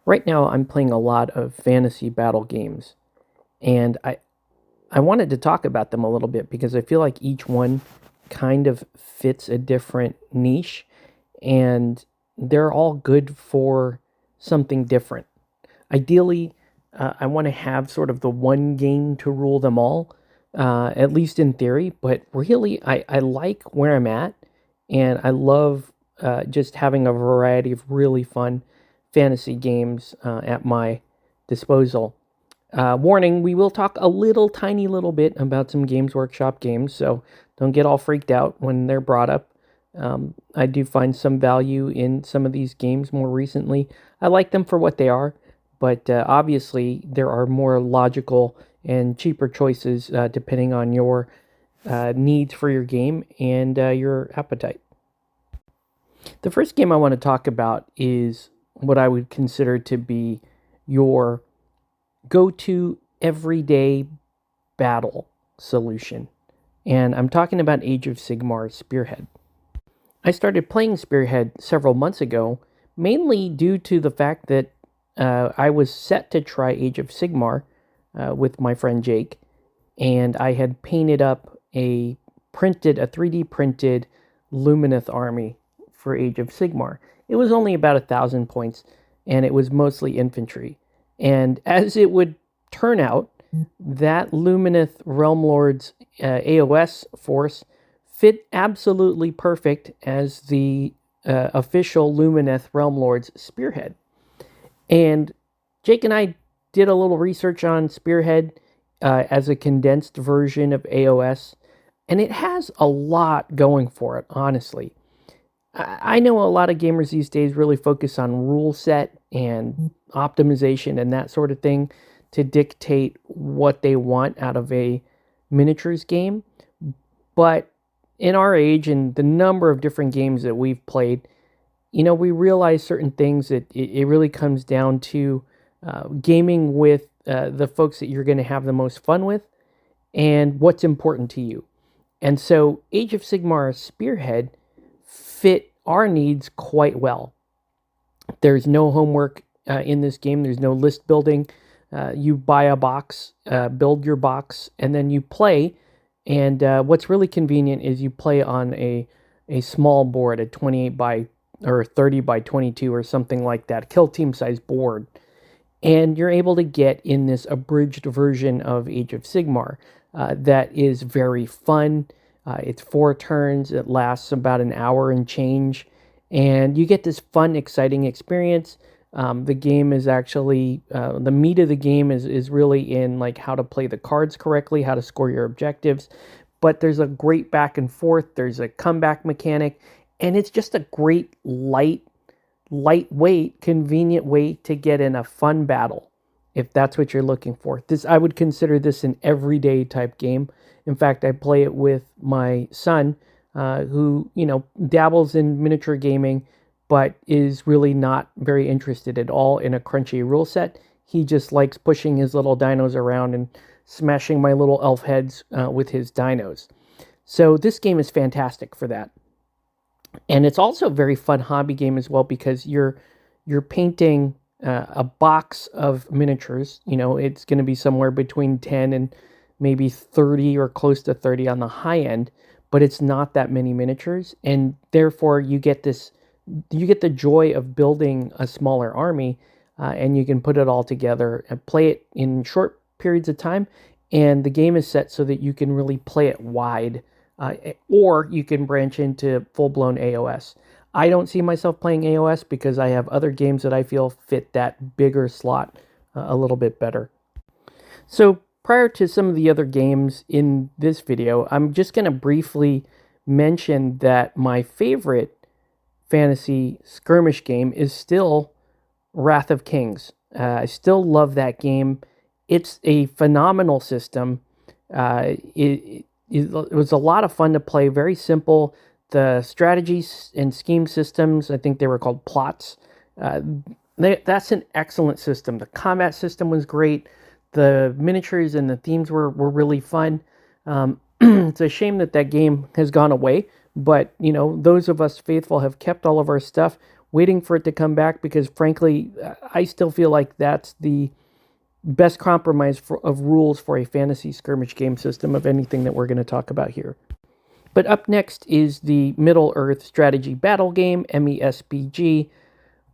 Right now, I'm playing a lot of fantasy battle games, and I wanted to talk about them a little bit because I feel like each one kind of fits a different niche, and they're all good for something different. Ideally, I want to have sort of the one game to rule them all, at least in theory, but really, I like where I'm at, and I love just having a variety of really fun fantasy games at my disposal. Warning, we will talk a little tiny little bit about some Games Workshop games, so don't get all freaked out when they're brought up. I do find some value in some of these games more recently. I like them for what they are, but obviously there are more logical and cheaper choices depending on your needs for your game and your appetite. The first game I want to talk about is what I would consider to be your go to everyday battle solution. And I'm talking about Age of Sigmar Spearhead. I started playing Spearhead several months ago, mainly due to the fact that I was set to try Age of Sigmar with my friend Jake, and I had painted up a 3D printed Lumineth army for Age of Sigmar. It was only about 1,000 points, and it was mostly infantry. And as it would turn out, that Lumineth Realm Lord's AOS force fit absolutely perfect as the official Lumineth Realm Lord's spearhead. And Jake and I did a little research on Spearhead as a condensed version of AOS, and it has a lot going for it, honestly. I know a lot of gamers these days really focus on rule set and optimization and that sort of thing to dictate what they want out of a miniatures game. But in our age and the number of different games that we've played, we realize certain things that it really comes down to gaming with the folks that you're going to have the most fun with and what's important to you. And so Age of Sigmar Spearhead fit our needs quite well. There's no homework in this game. There's no list building. You buy a box, build your box, and then you play. And what's really convenient is you play on a small board, a 28 by or 30 by 22 or something like that, kill team size board. And you're able to get in this abridged version of Age of Sigmar that is very fun. It's 4 turns. It lasts about an hour and change. And you get this fun, exciting experience. The game is actually, the meat of the game is really in like how to play the cards correctly, how to score your objectives. But there's a great back and forth. There's a comeback mechanic. And it's just a great, lightweight, convenient way to get in a fun battle, if that's what you're looking for. I would consider this an everyday type game. In fact, I play it with my son, who, dabbles in miniature gaming, but is really not very interested at all in a crunchy rule set. He just likes pushing his little dinos around and smashing my little elf heads with his dinos. So this game is fantastic for that. And it's also a very fun hobby game as well because you're painting a box of miniatures. It's going to be somewhere between 10 and maybe 30 or close to 30 on the high end, but it's not that many miniatures, and therefore you get the joy of building a smaller army, and you can put it all together and play it in short periods of time, and the game is set so that you can really play it wide, or you can branch into full-blown AOS. I don't see myself playing AOS because I have other games that I feel fit that bigger slot a little bit better. So prior to some of the other games in this video, I'm just going to briefly mention that my favorite fantasy skirmish game is still Wrath of Kings. I still love that game. It's a phenomenal system. It was a lot of fun to play, very simple. The strategies and scheme systems, I think they were called plots. That's an excellent system. The combat system was great. The miniatures and the themes were really fun. It's a shame that game has gone away, but those of us faithful have kept all of our stuff. waiting for it to come back because, frankly, I still feel like that's the best compromise of rules for a fantasy skirmish game system of anything that we're going to talk about here. But up next is the Middle Earth Strategy Battle Game, MESBG.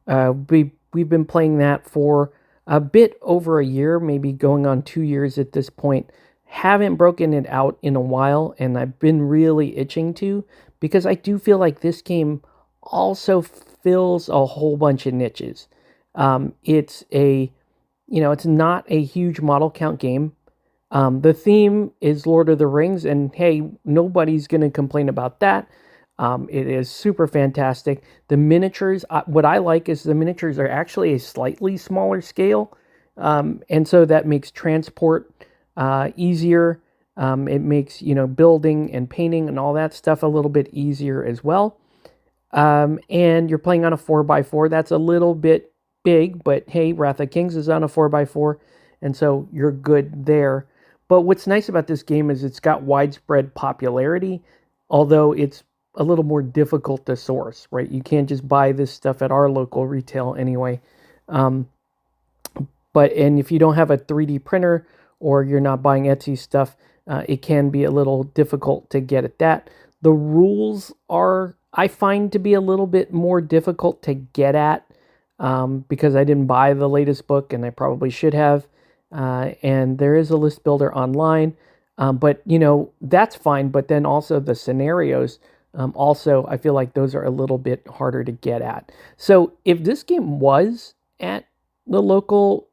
We've been playing that for a bit over a year, maybe going on 2 years at this point. Haven't broken it out in a while, and I've been really itching to, because I do feel like this game also fills a whole bunch of niches. It's not a huge model count game. The theme is Lord of the Rings, and hey, nobody's going to complain about that. It is super fantastic. The miniatures, what I like is the miniatures are actually a slightly smaller scale, and so that makes transport easier. It makes, building and painting and all that stuff a little bit easier as well. And you're playing on a 4x4. That's a little bit big, but hey, Wrath of Kings is on a 4x4, and so you're good there. But what's nice about this game is it's got widespread popularity, although it's a little more difficult to source, right? You can't just buy this stuff at our local retail anyway. And if you don't have a 3D printer or you're not buying Etsy stuff, it can be a little difficult to get at that. The rules are, I find, to be a little bit more difficult to get at because I didn't buy the latest book, and I probably should have. And there is a list builder online, but that's fine. But then also the scenarios, also I feel like those are a little bit harder to get at. So if this game was at the local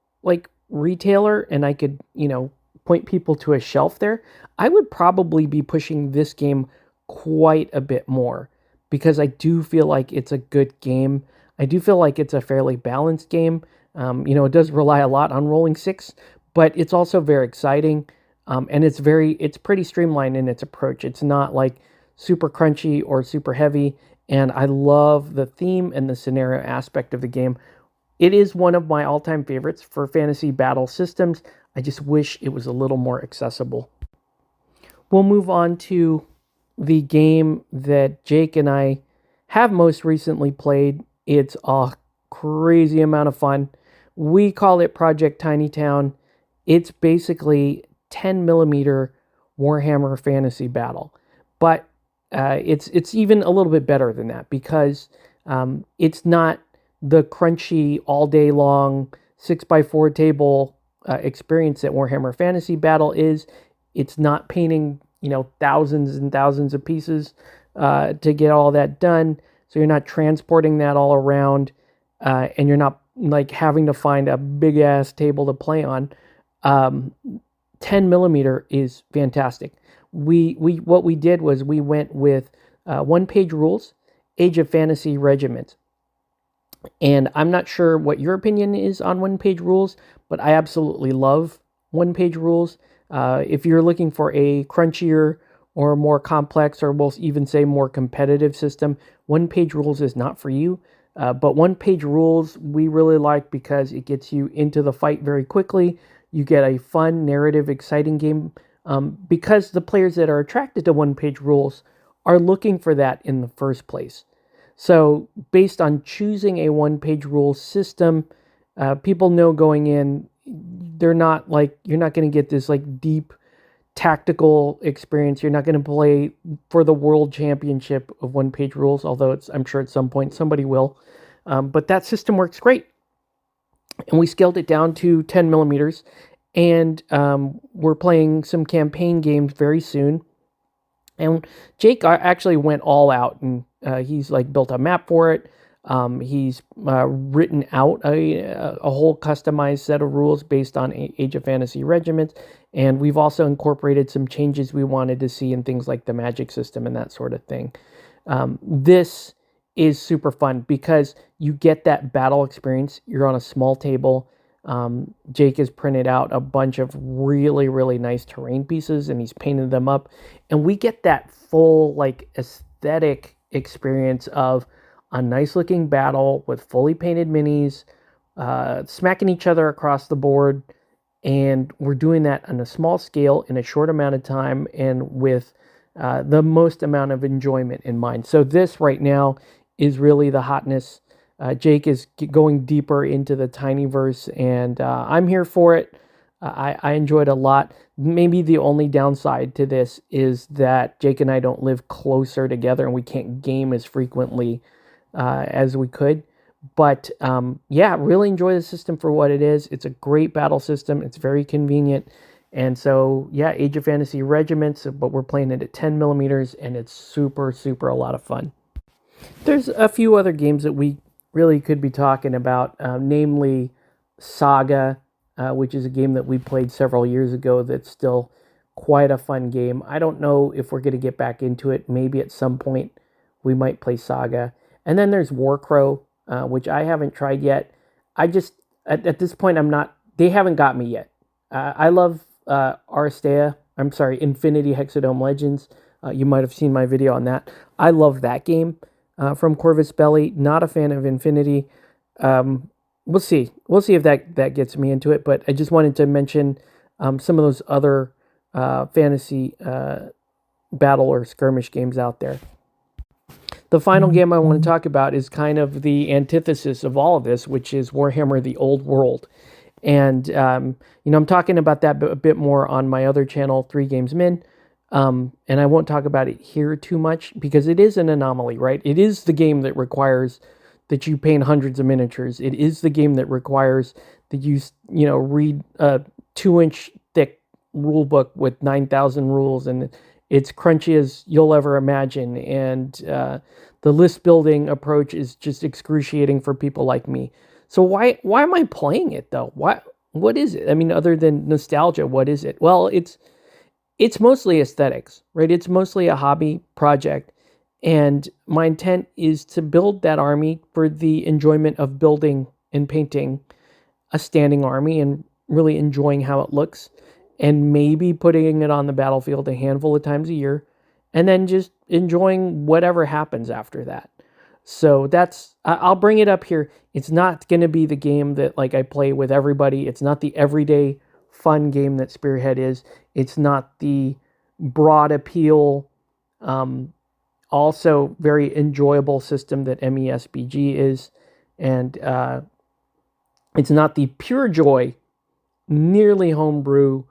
retailer and I could point people to a shelf there, I would probably be pushing this game quite a bit more, because I do feel like it's a good game. I do feel like it's a fairly balanced game. It does rely a lot on rolling six, but it's also very exciting. And it's pretty streamlined in its approach. It's not like super crunchy or super heavy. And I love the theme and the scenario aspect of the game. It is one of my all-time favorites for fantasy battle systems. I just wish it was a little more accessible. We'll move on to the game that Jake and I have most recently played. It's a crazy amount of fun. We call it Project Tiny Town. It's basically 10 millimeter Warhammer Fantasy Battle, but it's even a little bit better than that, because it's not the crunchy all day long 6x4 table experience that Warhammer Fantasy Battle is. It's not painting thousands and thousands of pieces to get all that done. So you're not transporting that all around, and you're not having to find a big ass table to play on. 10 millimeter is fantastic. What we did was we went with 1-page rules, Age of Fantasy Regiment. And I'm not sure what your opinion is on 1-page rules, but I absolutely love 1-page rules. If you're looking for a crunchier or more complex, or we'll even say more competitive system, 1-page rules is not for you. But 1-page rules we really like because it gets you into the fight very quickly. You get a fun, narrative, exciting game, because the players that are attracted to 1-page rules are looking for that in the first place. So based on choosing a 1-page rule system, people know going in, you're not going to get this deep tactical experience. You're not going to play for the world championship of 1-page rules, although I'm sure at some point somebody will. But that system works great. And we scaled it down to 10 millimeters. And we're playing some campaign games very soon. And Jake actually went all out, and he's built a map for it. He's written out a whole customized set of rules based on Age of Fantasy Regiment, and we've also incorporated some changes we wanted to see in things like the magic system and that sort of thing. This is super fun because you get that battle experience. You're on a small table. Jake has printed out a bunch of really, really nice terrain pieces, and he's painted them up, and we get that full aesthetic experience of a nice looking battle with fully painted minis, smacking each other across the board. And we're doing that on a small scale in a short amount of time and with the most amount of enjoyment in mind. So this right now is really the hotness. Jake is going deeper into the Tinyverse, and I'm here for it. I enjoyed a lot. Maybe the only downside to this is that Jake and I don't live closer together, and we can't game as frequently as we could. But yeah, really enjoy the system for what it is. It's a great battle system. It's very convenient. And so, yeah, Age of Fantasy Regiments, but we're playing it at 10 millimeters, and it's super, super a lot of fun. There's a few other games that we really could be talking about, namely Saga, which is a game that we played several years ago that's still quite a fun game. I don't know if we're going to get back into it. Maybe at some point we might play Saga. And then there's Warcrow, which I haven't tried yet. I just, at this point, they haven't got me yet. I love Infinity Hexadome Legends. You might have seen my video on that. I love that game from Corvus Belli. Not a fan of Infinity. We'll see. We'll see if that gets me into it. But I just wanted to mention some of those other fantasy battle or skirmish games out there. The final game I want to talk about is kind of the antithesis of all of this, which is Warhammer: The Old World. And, I'm talking about that a bit more on my other channel, 3 Games Min. And I won't talk about it here too much because it is an anomaly, right? It is the game that requires that you paint hundreds of miniatures. It is the game that requires that you read a 2-inch thick rule book with 9,000 rules, and it's crunchy as you'll ever imagine. And the list building approach is just excruciating for people like me. So why am I playing it though? What is it? I mean, other than nostalgia, what is it? Well, it's mostly aesthetics, right? It's mostly a hobby project. And my intent is to build that army for the enjoyment of building and painting a standing army and really enjoying how it looks, and maybe putting it on the battlefield a handful of times a year, and then just enjoying whatever happens after that. So I'll bring it up here. It's not going to be the game that I play with everybody. It's not the everyday fun game that Spearhead is. It's not the broad appeal, also very enjoyable system that MESBG is. And it's not the pure joy, nearly homebrew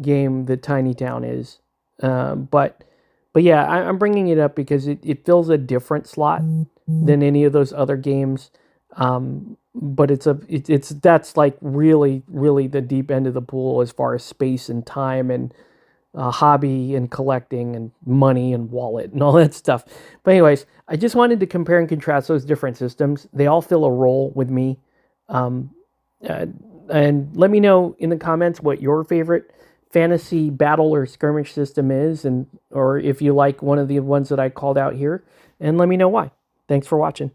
game that Tiny Town is. But yeah, I'm bringing it up because it fills a different slot than any of those other games. But that's really, really the deep end of the pool as far as space and time and hobby and collecting and money and wallet and all that stuff. But anyways, I just wanted to compare and contrast those different systems. They all fill a role with me. And let me know in the comments what your favorite fantasy battle or skirmish system is, or if you like one of the ones that I called out here, and let me know why. Thanks for watching.